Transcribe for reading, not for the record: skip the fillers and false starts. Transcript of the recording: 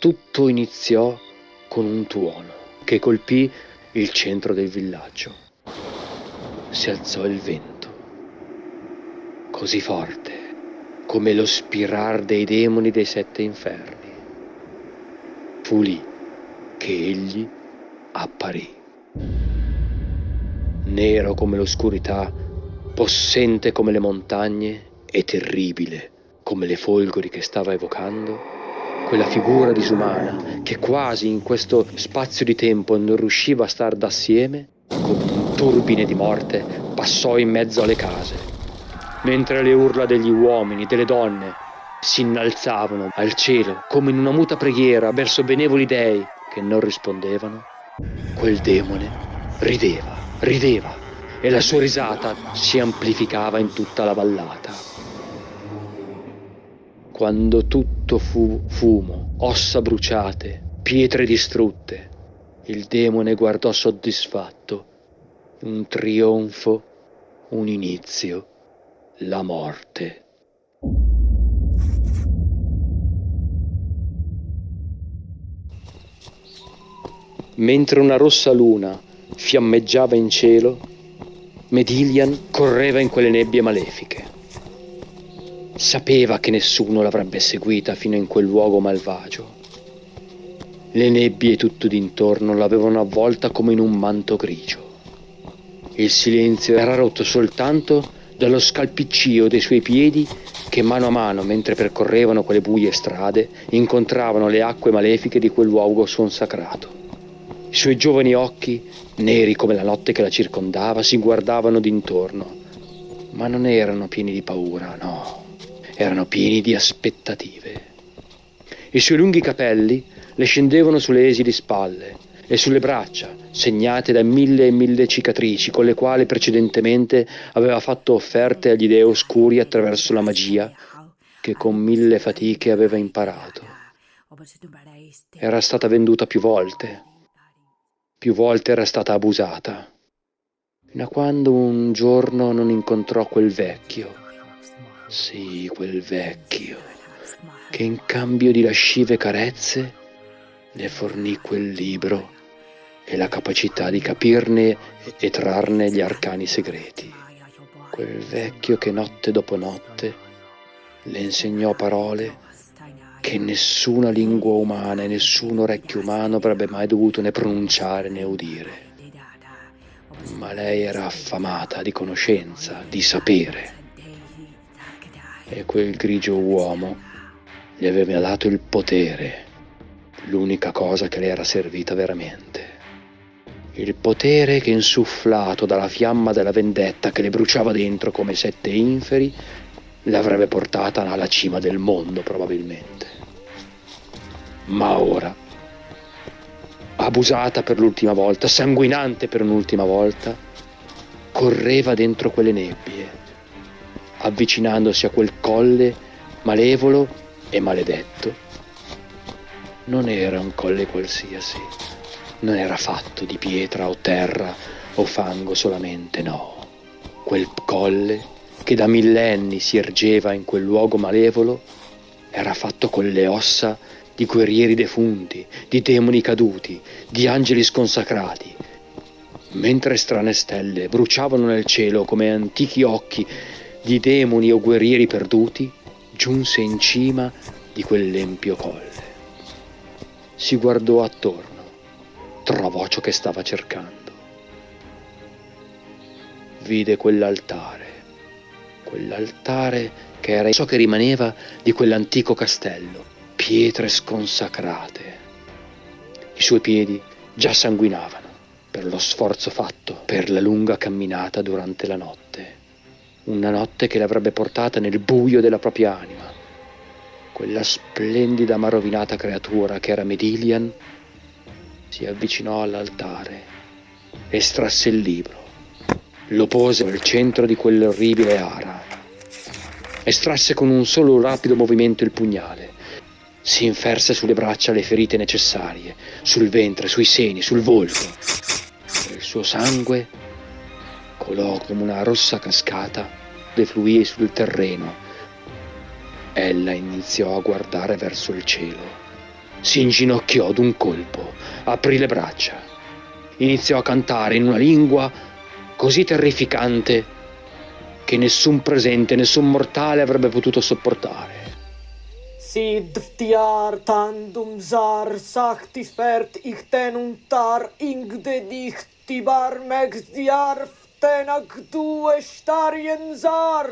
Tutto iniziò con un tuono che colpì il centro del villaggio. Si alzò il vento, così forte come lo spirar dei demoni dei 7 inferni. Fu lì che egli apparì. Nero come l'oscurità, possente come le montagne e terribile come le folgori che stava evocando, quella figura disumana che quasi in questo spazio di tempo non riusciva a star d'assieme, come un turbine di morte passò in mezzo alle case, mentre le urla degli uomini, delle donne, si innalzavano al cielo come in una muta preghiera verso benevoli dei che non rispondevano. Quel demone rideva e la sua risata si amplificava in tutta la vallata. Quando tutto fu fumo, ossa bruciate, pietre distrutte, il demone guardò soddisfatto un trionfo, un inizio, la morte. Mentre una rossa luna fiammeggiava in cielo, Medilian correva in quelle nebbie malefiche. Sapeva che nessuno l'avrebbe seguita fino in quel luogo malvagio. Le nebbie tutto d'intorno l'avevano avvolta come in un manto grigio. Il silenzio era rotto soltanto dallo scalpiccio dei suoi piedi che mano a mano, mentre percorrevano quelle buie strade, incontravano le acque malefiche di quel luogo consacrato. I suoi giovani occhi, neri come la notte che la circondava, si guardavano d'intorno, ma non erano pieni di paura, no, erano pieni di aspettative. I suoi lunghi capelli le scendevano sulle esili spalle e sulle braccia, segnate da 1000 e 1000 cicatrici con le quali precedentemente aveva fatto offerte agli dei oscuri attraverso la magia che con 1000 fatiche aveva imparato. Era stata venduta più volte era stata abusata, fino a quando un giorno non incontrò quel vecchio, sì, quel vecchio, che in cambio di lascive carezze le fornì quel libro e la capacità di capirne e trarne gli arcani segreti. Quel vecchio che notte dopo notte le insegnò parole che nessuna lingua umana e nessun orecchio umano avrebbe mai dovuto né pronunciare né udire. Ma lei era affamata di conoscenza, di sapere. E quel grigio uomo gli aveva dato il potere, l'unica cosa che le era servita veramente. Il potere che, insufflato dalla fiamma della vendetta che le bruciava dentro come 7 inferi, l'avrebbe portata alla cima del mondo probabilmente. Ma ora, abusata per l'ultima volta, sanguinante per un'ultima volta, correva dentro quelle nebbie, avvicinandosi a quel colle malevolo e maledetto. Non era un colle qualsiasi, non era fatto di pietra o terra o fango solamente, no. Quel colle che da millenni si ergeva in quel luogo malevolo era fatto con le ossa di guerrieri defunti, di demoni caduti, di angeli sconsacrati. Mentre strane stelle bruciavano nel cielo come antichi occhi di demoni o guerrieri perduti, giunse in cima di quell'empio colle. Si guardò attorno, trovò ciò che stava cercando. Vide quell'altare che era ciò che rimaneva di quell'antico castello, pietre sconsacrate. I suoi piedi già sanguinavano per lo sforzo fatto per la lunga camminata durante la notte. Una notte che l'avrebbe portata nel buio della propria anima. Quella splendida ma rovinata creatura che era Medilian si avvicinò all'altare, estrasse il libro, lo pose al centro di quell'orribile ara, estrasse con un solo rapido movimento il pugnale, si inferse sulle braccia le ferite necessarie, sul ventre, sui seni, sul volto. E il suo sangue colò come una rossa cascata, defluì sul terreno. Ella iniziò a guardare verso il cielo. Si inginocchiò d'un colpo, aprì le braccia, iniziò a cantare in una lingua così terrificante che nessun presente, nessun mortale avrebbe potuto sopportare. Sidftiar tandum zar sakti fert ikten untar ingde dichti bar megdiar ftenak du estarien zar.